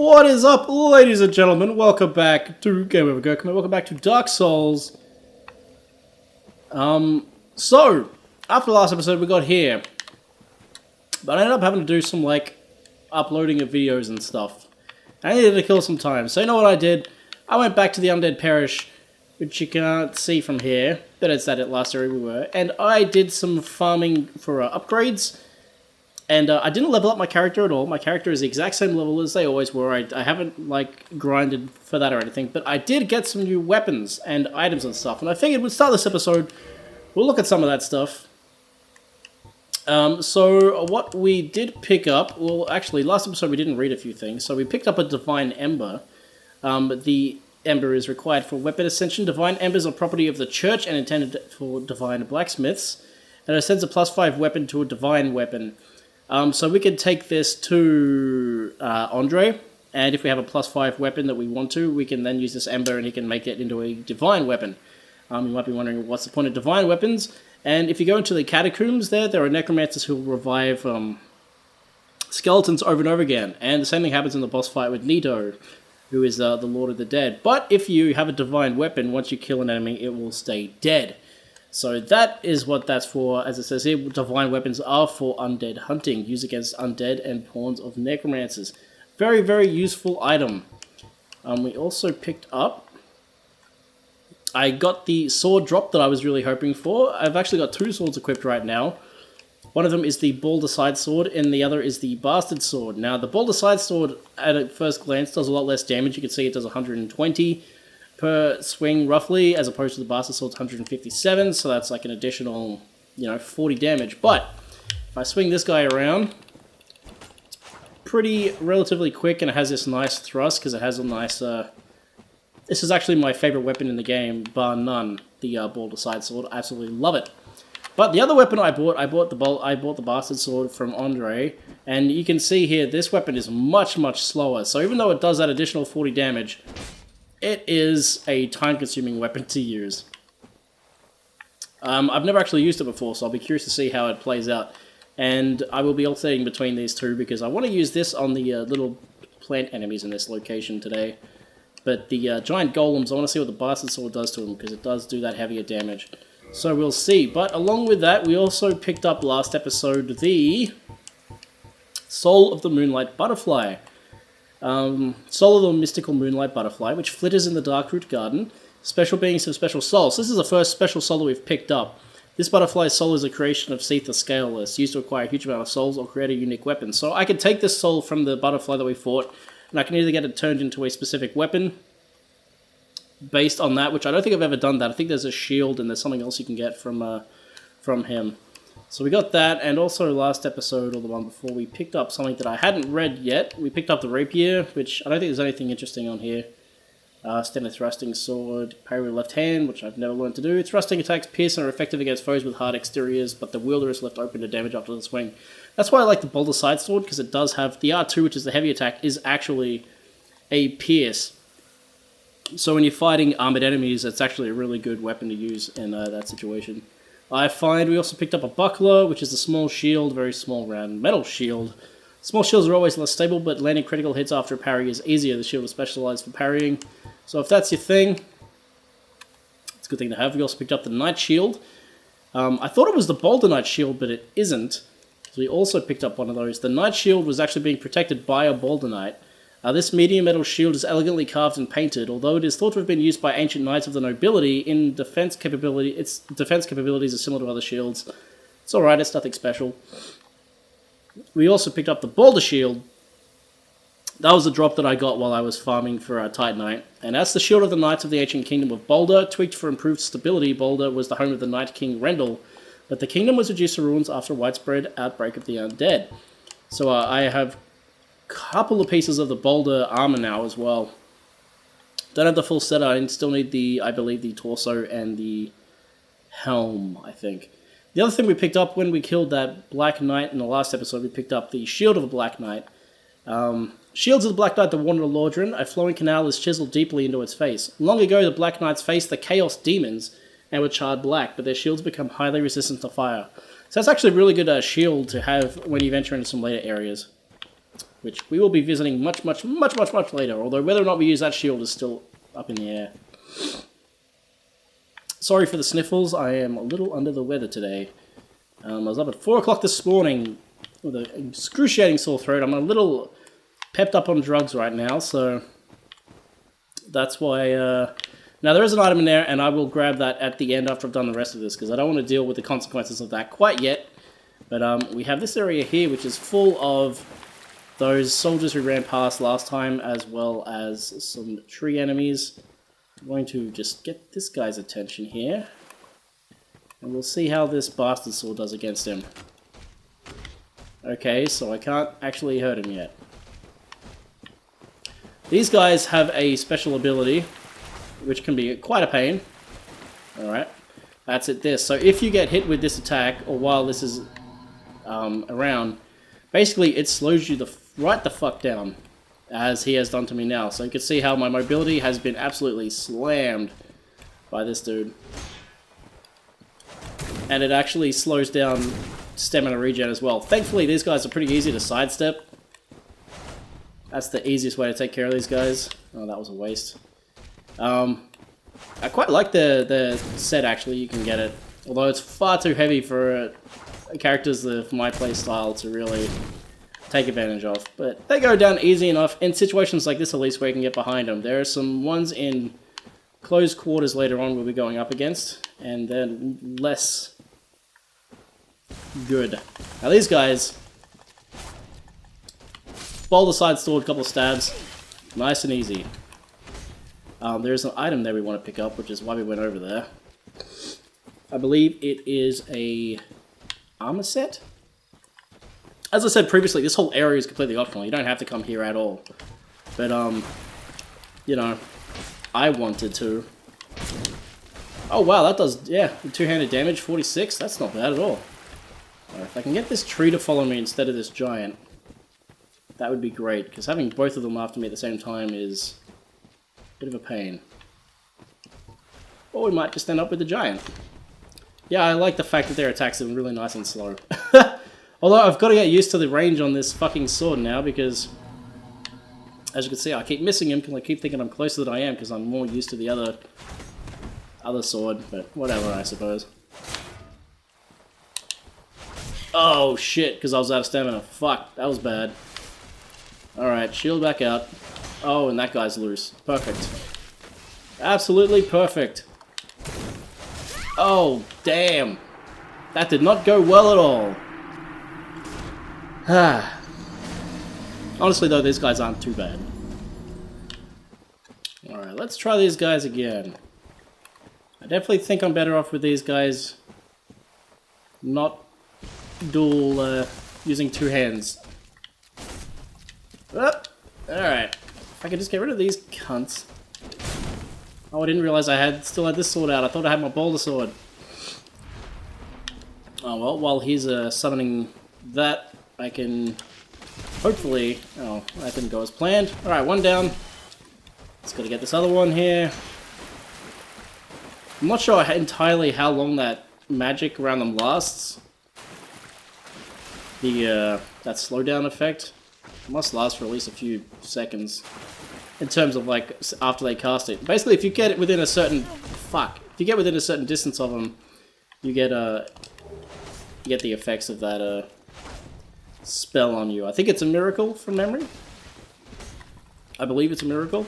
What is up, ladies and gentlemen? Welcome back to Game Over Go. Welcome back to Dark Souls. So, after the last episode we got here, but I ended up having to do some, uploading of videos and stuff. I needed to kill some time, so you know what I did? I went back to the Undead Parish, which you can't see from here, but it's that last area we were, and I did some farming for upgrades. And I didn't level up my character at all. My character is the exact same level as they always were. I haven't, grinded for that or anything. But I did get some new weapons and items and stuff. And I figured we'd start this episode. We'll look at some of that stuff. So what we did pick up... Well, actually, last episode we didn't read a few things. So we picked up a Divine Ember. The Ember is required for weapon ascension. Divine Embers are property of the Church and intended for Divine Blacksmiths. And it sends a +5 weapon to a Divine weapon. So we can take this to Andre, and if we have a +5 weapon that we want to, we can then use this Ember and he can make it into a Divine weapon. You might be wondering what's the point of Divine weapons, and if you go into the Catacombs there are necromancers who will revive skeletons over and over again, and the same thing happens in the boss fight with Nito, who is the Lord of the Dead. But if you have a Divine weapon, once you kill an enemy, it will stay dead. So that is what that's for. As it says here, Divine weapons are for undead hunting, used against undead and pawns of necromancers. Very, very useful item. We also picked up... I got the sword drop that I was really hoping for. I've actually got 2 swords equipped right now. One of them is the Balder Side Sword, and the other is the Bastard Sword. Now, the Balder Side Sword, at a first glance, does a lot less damage. You can see it does 120 per swing, roughly, as opposed to the Bastard Sword's 157, so that's like an additional, 40 damage. But, if I swing this guy around, it's pretty relatively quick, and it has this nice thrust, because it has a nice, this is actually my favorite weapon in the game, bar none, the Balder Side Sword. I absolutely love it. But the other weapon I bought the Bastard Sword from Andre, and you can see here, this weapon is much, much slower, so even though it does that additional 40 damage, it is a time-consuming weapon to use. I've never actually used it before, so I'll be curious to see how it plays out. And I will be alternating between these two, because I want to use this on the little plant enemies in this location today. But the giant golems, I want to see what the Bastard Sword does to them, because it does do that heavier damage. So we'll see. But along with that, we also picked up last episode the Soul of the Moonlight Butterfly. Soul of the Mystical Moonlight Butterfly, which flitters in the Darkroot Garden. Special beings have special souls. This is the first special soul that we've picked up. This butterfly's soul is a creation of Seath the Scaleless, used to acquire a huge amount of souls or create a unique weapon. So I can take this soul from the butterfly that we fought, and I can either get it turned into a specific weapon based on that, which I don't think I've ever done that. I think there's a shield and there's something else you can get from him. So we got that, and also last episode, or the one before, we picked up something that I hadn't read yet. We picked up the Rapier, which I don't think there's anything interesting on here. Standard thrusting sword, parry with left hand, which I've never learned to do. Thrusting attacks pierce and are effective against foes with hard exteriors, but the wielder is left open to damage after the swing. That's why I like the Balder Side Sword, because it does have the R2, which is the heavy attack, is actually a pierce. So when you're fighting armored enemies, it's actually a really good weapon to use in that situation. I find we also picked up a buckler, which is a small shield, very small round metal shield. Small shields are always less stable, but landing critical hits after a parry is easier. The shield is specialized for parrying. So if that's your thing, it's a good thing to have. We also picked up the Knight Shield. I thought it was the Boulder Knight Shield, but it isn't. So we also picked up one of those. The Knight Shield was actually being protected by a Boulder Knight. This medium metal shield is elegantly carved and painted, although it is thought to have been used by ancient knights of the nobility in defense capability. Its defense capabilities are similar to other shields. It's alright, it's nothing special. We also picked up the Boulder Shield. That was the drop that I got while I was farming for Titanite. And that's the shield of the Knights of the Ancient Kingdom of Boulder. Tweaked for improved stability, Boulder was the home of the Night King Rendell, but the kingdom was reduced to ruins after a widespread outbreak of the undead. So I have couple of pieces of the Boulder armor now as well. Don't have the full set. I still need I believe the torso and the helm, I think. The other thing we picked up when we killed that Black Knight in the last episode, we picked up the Shield of the Black Knight. Shields of the Black Knight that wandered Lordran, a flowing canal is chiseled deeply into its face. Long ago, the Black Knights faced the Chaos Demons and were charred black, but their shields become highly resistant to fire. So that's actually a really good shield to have when you venture into some later areas. which we will be visiting much later, although whether or not we use that shield is still up in the air. Sorry for the sniffles, I am a little under the weather today. I was up at 4 o'clock this morning with an excruciating sore throat. I'm a little pepped up on drugs right now, so that's why... Now there is an item in there, and I will grab that at the end after I've done the rest of this, because I don't want to deal with the consequences of that quite yet. But we have this area here, which is full of those soldiers who ran past last time, as well as some tree enemies. I'm going to just get this guy's attention here, and we'll see how this bastard sword does against him. Okay, so I can't actually hurt him yet. These guys have a special ability, which can be quite a pain. Alright, that's it there. So if you get hit with this attack, or while this is around, basically it slows you right the fuck down, as he has done to me now. So you can see how my mobility has been absolutely slammed by this dude. And it actually slows down stamina regen as well. Thankfully these guys are pretty easy to sidestep. That's the easiest way to take care of these guys. Oh, that was a waste. I quite like the set, actually. You can get it, although it's far too heavy for characters of my playstyle to really take advantage of. But they go down easy enough in situations like this, at least, where you can get behind them. There are some ones in close quarters later on we'll be going up against, and they're less good. Now these guys, boulder side sword, couple of stabs, nice and easy. There's an item there we want to pick up, which is why we went over there. I believe it is a armor set. As I said previously, this whole area is completely optional. You don't have to come here at all. But, you know, I wanted to. Oh wow, that does, yeah, two-handed damage, 46. That's not bad at all. Alright, if I can get this tree to follow me instead of this giant, that would be great, because having both of them after me at the same time is bit of a pain. Or we might just end up with the giant. Yeah, I like the fact that their attacks are really nice and slow. Although I've got to get used to the range on this fucking sword now, because as you can see I keep missing him because I keep thinking I'm closer than I am because I'm more used to the other sword, but whatever, I suppose. Oh shit, because I was out of stamina. Fuck, that was bad. Alright, shield back out. Oh, and that guy's loose. Perfect. Absolutely perfect. Oh, damn. That did not go well at all. Honestly, though, these guys aren't too bad. Alright, let's try these guys again. I definitely think I'm better off with these guys not dual using two hands. Oh, alright. If I could just get rid of these cunts. Oh, I didn't realize I still had this sword out. I thought I had my boulder sword. Oh well, while he's summoning that, I can hopefully... Oh, that didn't go as planned. Alright, one down. Just gotta get this other one here. I'm not sure entirely how long that magic around them lasts. That slowdown effect must last for at least a few seconds. In terms of, like, after they cast it. Basically, if you get it within a certain... Fuck. If you get within a certain distance of them, you get the effects of that, spell on you. I think it's a miracle, from memory. I believe it's a miracle.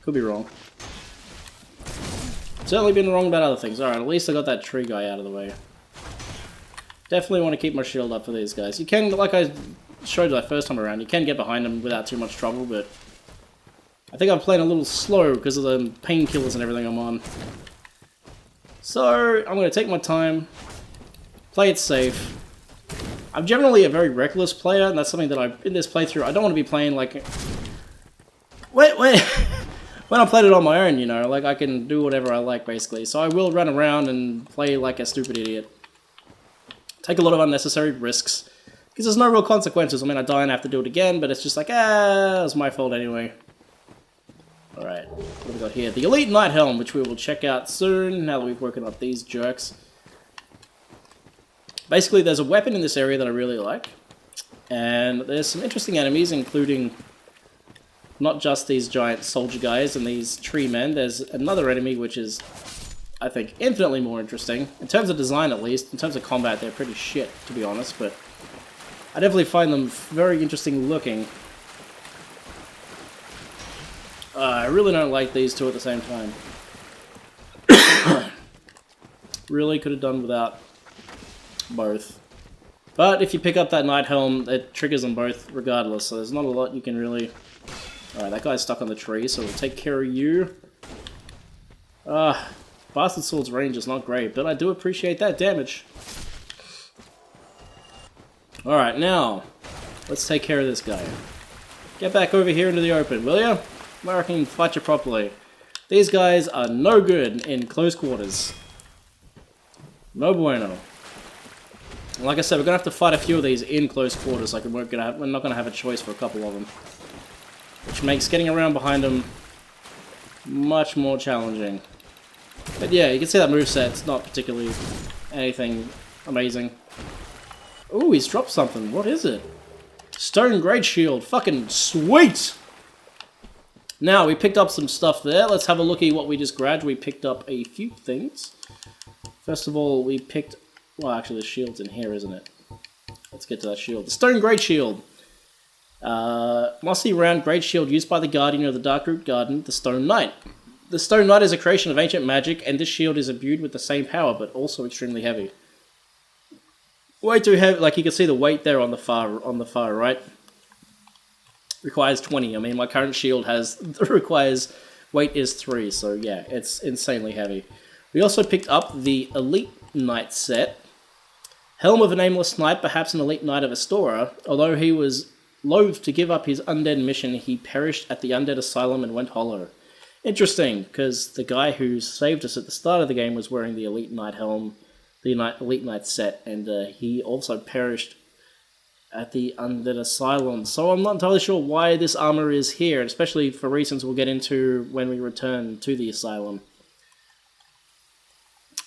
Could be wrong. Certainly been wrong about other things. Alright, at least I got that tree guy out of the way. Definitely want to keep my shield up for these guys. You can, like I showed you that first time around, you can get behind them without too much trouble, but I think I'm playing a little slow because of the painkillers and everything I'm on. So, I'm going to take my time, play it safe. I'm generally a very reckless player, and that's something that in this playthrough, I don't want to be playing like... when I played it on my own, you know, like I can do whatever I like, basically. So I will run around and play like a stupid idiot. Take a lot of unnecessary risks. Because there's no real consequences. I mean, I die and have to do it again, but it's just like, it was my fault anyway. Alright, what have we got here? The Elite Knight Helm, which we will check out soon, now that we've woken up these jerks. Basically, there's a weapon in this area that I really like. And there's some interesting enemies, including not just these giant soldier guys and these tree men. There's another enemy which is, I think, infinitely more interesting. In terms of design, at least. In terms of combat, they're pretty shit, to be honest, but I definitely find them very interesting looking. I really don't like these two at the same time. Really could have done without both. But if you pick up that Knight Helm, it triggers them both regardless, so there's not a lot you can really... Alright, that guy's stuck on the tree, so we'll take care of you. Bastard Sword's range is not great, but I do appreciate that damage. Alright, now, let's take care of this guy. Get back over here into the open, will ya? I reckon you can fight you properly. These guys are no good in close quarters. No bueno. Like I said, we're going to have to fight a few of these in close quarters, like we're not going to have a choice for a couple of them. Which makes getting around behind them much more challenging. But yeah, you can see that moveset's not particularly anything amazing. Ooh, he's dropped something. What is it? Stone Great Shield. Fucking sweet! Now, we picked up some stuff there. Let's have a look at what we just grabbed. We picked up a few things. First of all, we picked... Well, actually, the shield's in here, isn't it? Let's get to that shield. The Stone Great Shield. Mossy round great shield used by the Guardian of the Darkroot Garden, the Stone Knight. The Stone Knight is a creation of ancient magic, and this shield is imbued with the same power, but also extremely heavy. Way too heavy. Like, you can see the weight there on the far right. Requires 20. I mean, my current shield requires weight is 3, so yeah, it's insanely heavy. We also picked up the Elite Knight set. Helm of a Nameless Knight, perhaps an elite knight of Astora. Although he was loath to give up his undead mission, he perished at the undead asylum and went hollow. Interesting, because the guy who saved us at the start of the game was wearing the Elite Knight helm, the Elite Knight set, and he also perished at the undead asylum. So I'm not entirely sure why this armor is here, especially for reasons we'll get into when we return to the asylum.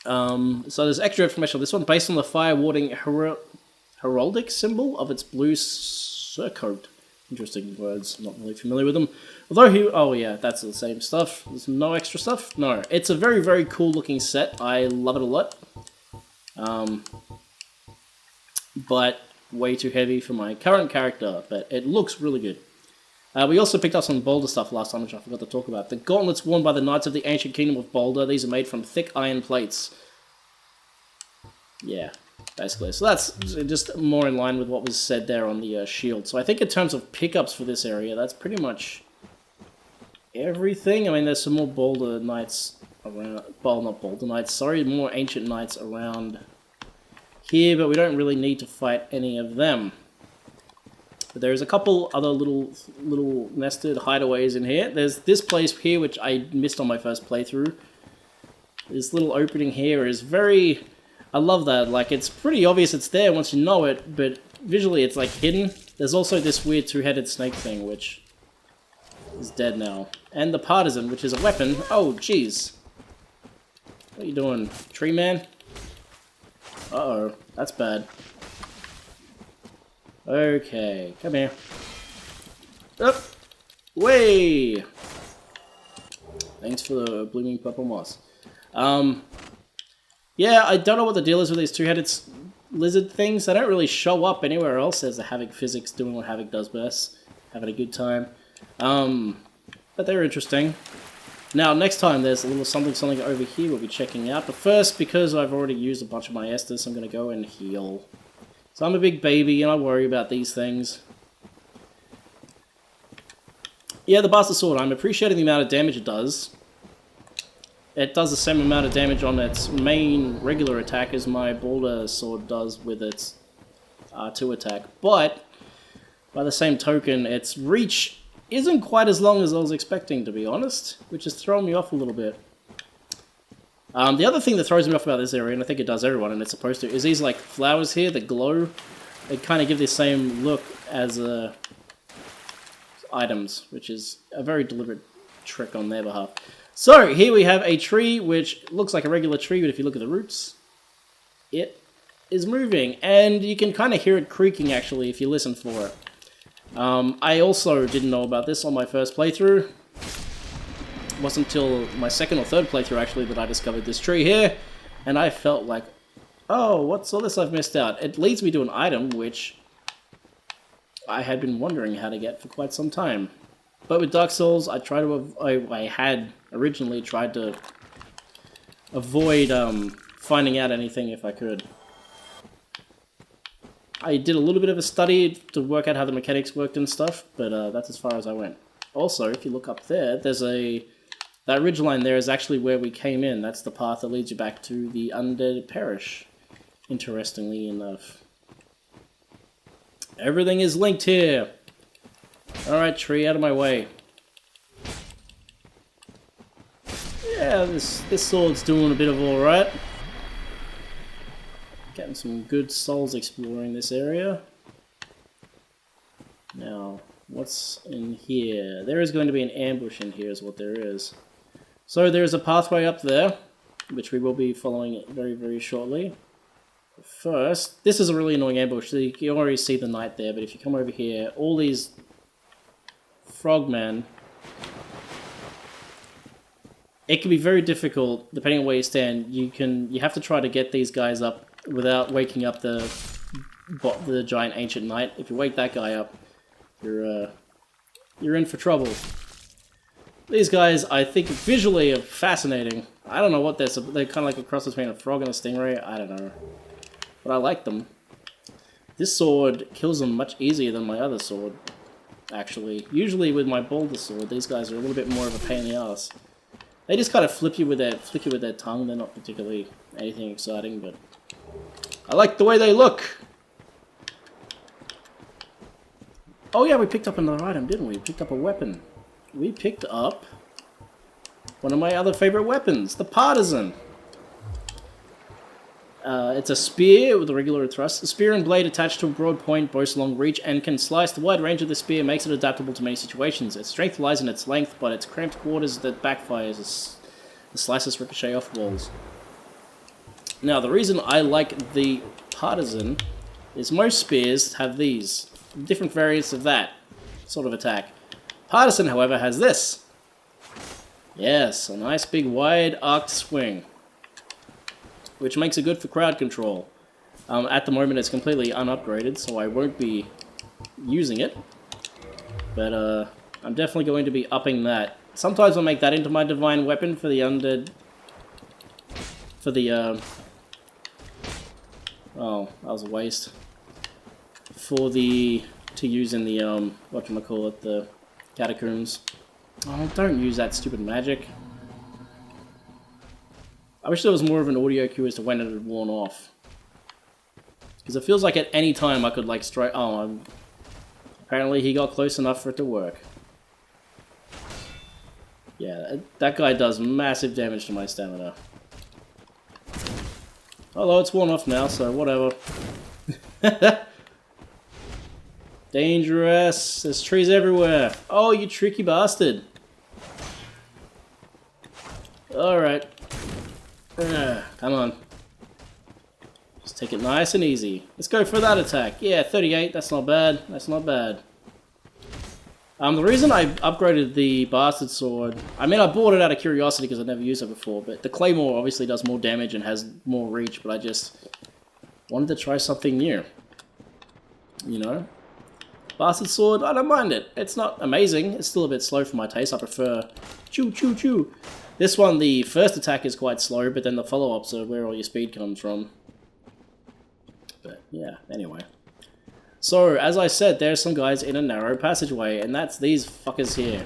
So there's extra information on this one, based on the fire-warding heraldic symbol of its blue surcoat. Interesting words, not really familiar with them. Although oh yeah, that's the same stuff. There's no extra stuff? No. It's a very, very cool looking set. I love it a lot. But way too heavy for my current character, but it looks really good. We also picked up some Boulder stuff last time, which I forgot to talk about. The gauntlets worn by the Knights of the Ancient Kingdom of Boulder. These are made from thick iron plates. Yeah, basically. So that's just more in line with what was said there on the shield. So I think in terms of pickups for this area, that's pretty much everything. I mean, there's some more Boulder Knights around... Well, not Boulder Knights, sorry, more Ancient Knights around here, but we don't really need to fight any of them. But there's a couple other little nested hideaways in here. There's this place here, which I missed on my first playthrough. This little opening here is very... I love that. Like, it's pretty obvious it's there once you know it, but visually it's, like, hidden. There's also this weird two-headed snake thing, which is dead now. And the partisan, which is a weapon. Oh, jeez. What are you doing? Tree man? Uh-oh. That's bad. Okay, come here. Up! Way! Thanks for the blooming purple moss. Yeah, I don't know what the deal is with these two-headed lizard things. They don't really show up anywhere else as the Havoc physics doing what Havoc does best. Having a good time. But they're interesting. Now, next time there's a little something over here we'll be checking out. But first, because I've already used a bunch of my Estus, I'm going to go and heal. So I'm a big baby and I worry about these things. Yeah, the Bastard Sword. I'm appreciating the amount of damage it does. It does the same amount of damage on its main regular attack as my Boulder Sword does with its R2 attack. But, by the same token, its reach isn't quite as long as I was expecting, to be honest. Which has thrown me off a little bit. The other thing that throws me off about this area, and I think it does everyone, and it's supposed to, is these like flowers here that glow. They kind of give the same look as items, which is a very deliberate trick on their behalf. So, here we have a tree which looks like a regular tree, but if you look at the roots, it is moving, and you can kind of hear it creaking actually if you listen for it. I also didn't know about this on my first playthrough. It wasn't until my second or third playthrough actually that I discovered this tree here, and I felt like, oh, what's all this I've missed out? It leads me to an item which I had been wondering how to get for quite some time. But with Dark Souls, I had originally tried to avoid finding out anything if I could. I did a little bit of a study to work out how the mechanics worked and stuff, but that's as far as I went. Also, if you look up there, there's that ridgeline there is actually where we came in. That's the path that leads you back to the Undead Parish, interestingly enough. Everything is linked here. Alright, tree, out of my way. Yeah, this sword's doing a bit of alright. Getting some good souls exploring this area. Now, what's in here? There is going to be an ambush in here is what there is. So there's a pathway up there, which we will be following very, very shortly. First, this is a really annoying ambush. So you can already see the knight there, but if you come over here, all these frogmen, it can be very difficult depending on where you stand. You have to try to get these guys up without waking up the giant ancient knight. If you wake that guy up, you're in for trouble. These guys, I think, visually are fascinating. I don't know what they're kind of like a cross between a frog and a stingray. I don't know, but I like them. This sword kills them much easier than my other sword, actually. Usually with my boulder sword, these guys are a little bit more of a pain in the ass. They just kind of flick you with their tongue. They're not particularly anything exciting, but I like the way they look. Oh yeah, we picked up another item, didn't we? We picked up a weapon. We picked up one of my other favorite weapons, the Partisan. It's a spear with a regular thrust. A spear and blade attached to a broad point, boasts long reach, and can slice. The wide range of the spear makes it adaptable to many situations. Its strength lies in its length, but its cramped quarters that backfires as the slices ricochet off walls. Now, the reason I like the Partisan is most spears have these different variants of that sort of attack. Partisan, however, has this. Yes, a nice big wide arced swing, which makes it good for crowd control. At the moment it's completely unupgraded, so I won't be using it. But I'm definitely going to be upping that. Sometimes I'll make that into my divine weapon for the undead... For the, oh, that was a waste. For the... To use in the, whatchamacallit, the catacombs. Oh, don't use that stupid magic. I wish there was more of an audio cue as to when it had worn off. Because it feels like at any time I could, like, strike... Oh, apparently he got close enough for it to work. Yeah, that guy does massive damage to my stamina. Although it's worn off now, so whatever. Dangerous! There's trees everywhere! Oh, you tricky bastard! Alright. Come on. Just take it nice and easy. Let's go for that attack. Yeah, 38, that's not bad. That's not bad. The reason I upgraded the Bastard Sword... I mean, I bought it out of curiosity because I'd never used it before, but the Claymore obviously does more damage and has more reach, but I just wanted to try something new. You know? Bastard Sword, I don't mind it. It's not amazing. It's still a bit slow for my taste. I prefer... Choo, choo, choo. This one, the first attack is quite slow, but then the follow-ups are where all your speed comes from. But, yeah, anyway. So, as I said, there's some guys in a narrow passageway, and that's these fuckers here.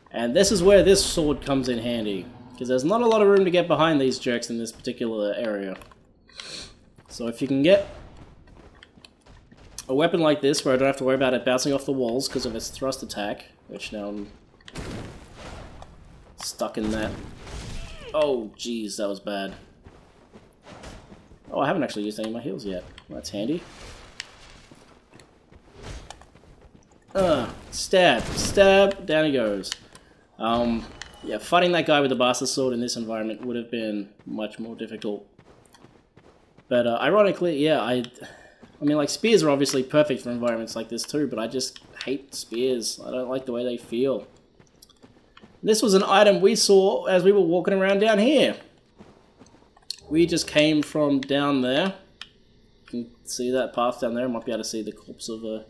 And this is where this sword comes in handy, because there's not a lot of room to get behind these jerks in this particular area. So if you can get a weapon like this, where I don't have to worry about it bouncing off the walls because of its thrust attack, which now I'm stuck in that. Oh, jeez, that was bad. Oh, I haven't actually used any of my heals yet. Well, that's handy. Stab, stab, down he goes. Yeah, fighting that guy with the Bastard Sword in this environment would have been much more difficult. But ironically, yeah, I mean, like, spears are obviously perfect for environments like this too, but I just hate spears. I don't like the way they feel. This was an item we saw as we were walking around down here. We just came from down there. You can see that path down there. Might be able to see the corpse of a...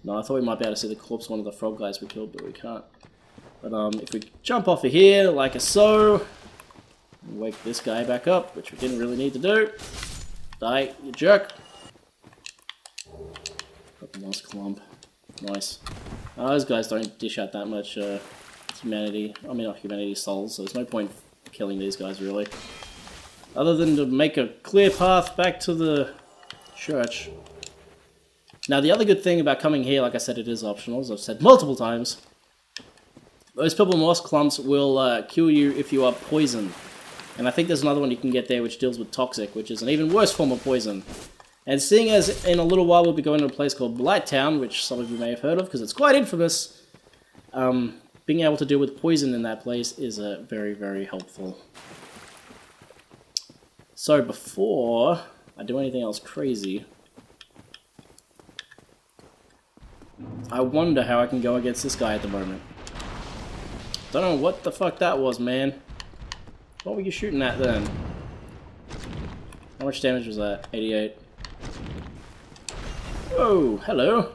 No, I thought we might be able to see the corpse of one of the frog guys we killed, but we can't. But if we jump off of here, like so, wake this guy back up, which we didn't really need to do. Die, you jerk. Got the moss clump. Nice. Those guys don't dish out that much humanity. I mean, not humanity, souls, so there's no point killing these guys, really. Other than to make a clear path back to the church. Now, the other good thing about coming here, like I said, it is optional, as I've said multiple times. Those purple moss clumps will kill you if you are poisoned. And I think there's another one you can get there which deals with toxic, which is an even worse form of poison. And seeing as in a little while we'll be going to a place called Blighttown, which some of you may have heard of because it's quite infamous, being able to deal with poison in that place is very, very helpful. So before I do anything else crazy, I wonder how I can go against this guy at the moment. Don't know what the fuck that was, man. What were you shooting at then? How much damage was that? 88. Whoa, hello.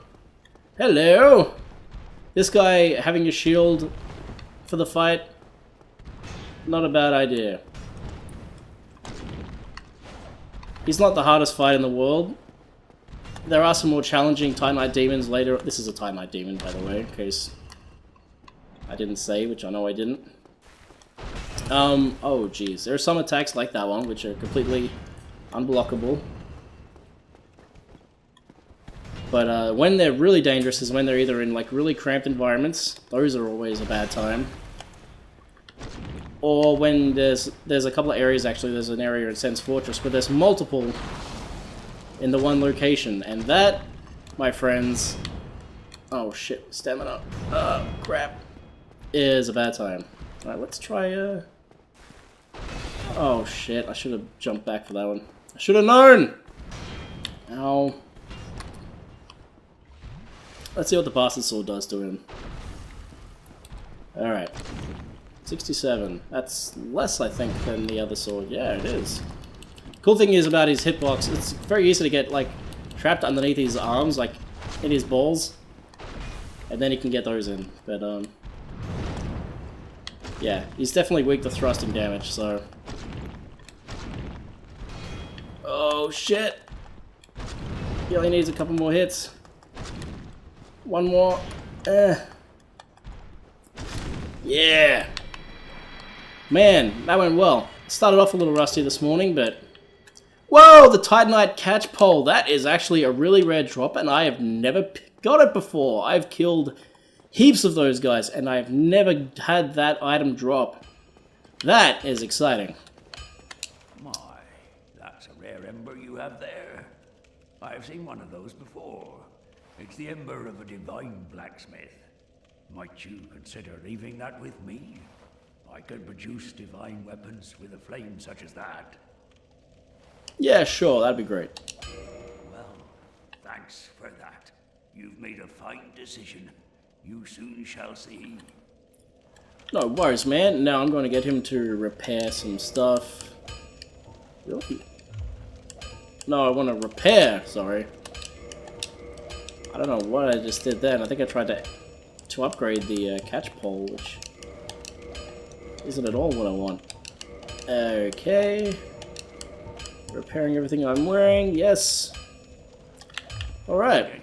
Hello! This guy having a shield for the fight, not a bad idea. He's not the hardest fight in the world. There are some more challenging Titanite demons later. This is a Titanite demon, by the way, in case I didn't say, which I know I didn't. Oh geez. There are some attacks like that one, which are completely unblockable. But when they're really dangerous is when they're either in like really cramped environments. Those are always a bad time. Or when there's a couple of areas, actually there's an area in Sen's Fortress where there's multiple in the one location. And that, my friends... Oh shit, stamina. Oh crap. Is a bad time. Alright, let's try Oh shit, I should have jumped back for that one. I should have known! Ow. Let's see what the bastard sword does to him. Alright. 67. That's less, I think, than the other sword. Yeah, it is. Cool thing is about his hitbox, it's very easy to get, like, trapped underneath his arms, like, in his balls. And then he can get those in. But, yeah, he's definitely weak to thrusting damage, so... Oh, shit! He only needs a couple more hits. One more. Yeah! Man, that went well. Started off a little rusty this morning, but... Whoa! The Titanite catch pole! That is actually a really rare drop, and I have never got it before. I've killed heaps of those guys, and I've never had that item drop. That is exciting. My, that's a rare ember you have there. I've seen one of those before. It's the ember of a divine blacksmith. Might you consider leaving that with me? I can produce divine weapons with a flame such as that. Yeah, sure, that'd be great. Well, thanks for that. You've made a fine decision. You soon shall see. No worries, man. Now I'm going to get him to repair some stuff. Really? No, I want to repair, sorry. I don't know what I just did then. I think I tried to upgrade the catch pole, which isn't at all what I want. Okay. Repairing everything I'm wearing, yes. Alright.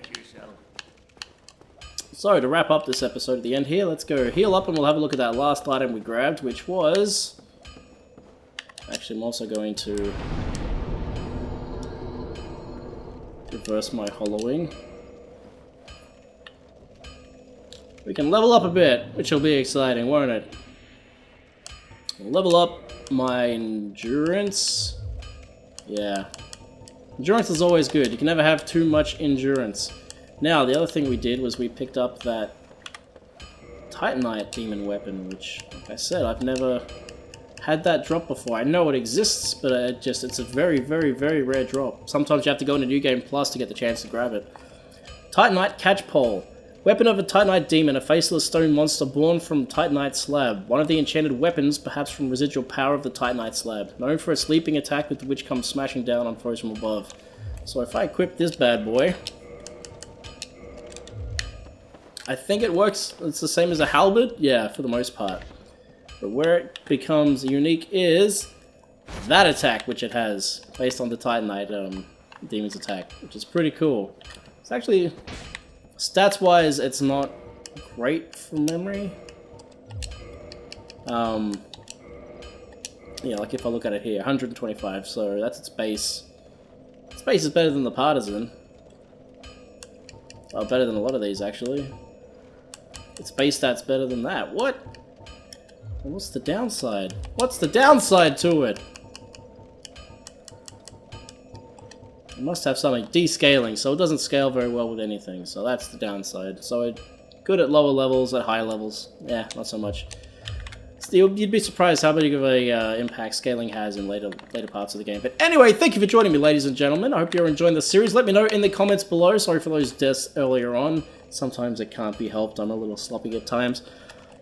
So, to wrap up this episode at the end here, let's go heal up and we'll have a look at that last item we grabbed, which was... Actually, I'm also going to reverse my hollowing. We can level up a bit, which will be exciting, won't it? Level up my endurance. Yeah. Endurance is always good. You can never have too much endurance. Now, the other thing we did was we picked up that Titanite demon weapon, which, like I said, I've never had that drop before. I know it exists, but it's a very, very, very rare drop. Sometimes you have to go into New Game Plus to get the chance to grab it. Titanite Catchpole. Weapon of a Titanite demon, a faceless stone monster born from Titanite slab. One of the enchanted weapons, perhaps from residual power of the Titanite slab. Known for a sleeping attack with which comes smashing down on foes from above. So if I equip this bad boy, I think it works. It's the same as a halberd? Yeah, for the most part. But where it becomes unique is that attack, which it has, based on the Titanite demon's attack, which is pretty cool. It's actually... Stats-wise, it's not great from memory. Yeah, like if I look at it here, 125, so that's its base. Its base is better than the Partisan. Oh, better than a lot of these, actually. Its base stats better than that. What? What's the downside? What's the downside to it? It must have something. Descaling, so it doesn't scale very well with anything, so that's the downside. So it's good at lower levels, at higher levels. Yeah, not so much. You'd be surprised how big of a impact scaling has in later parts of the game. But anyway, thank you for joining me, ladies and gentlemen. I hope you're enjoying the series. Let me know in the comments below. Sorry for those deaths earlier on. Sometimes it can't be helped. I'm a little sloppy at times.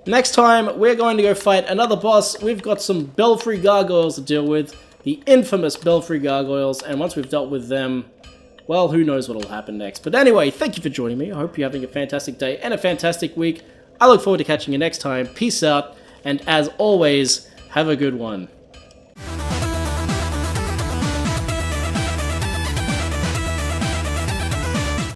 Next time, we're going to go fight another boss. We've got some Belfry Gargoyles to deal with. The infamous Belfry Gargoyles, and once we've dealt with them, well, who knows what will happen next. But anyway, thank you for joining me. I hope you're having a fantastic day and a fantastic week. I look forward to catching you next time. Peace out, and as always, have a good one.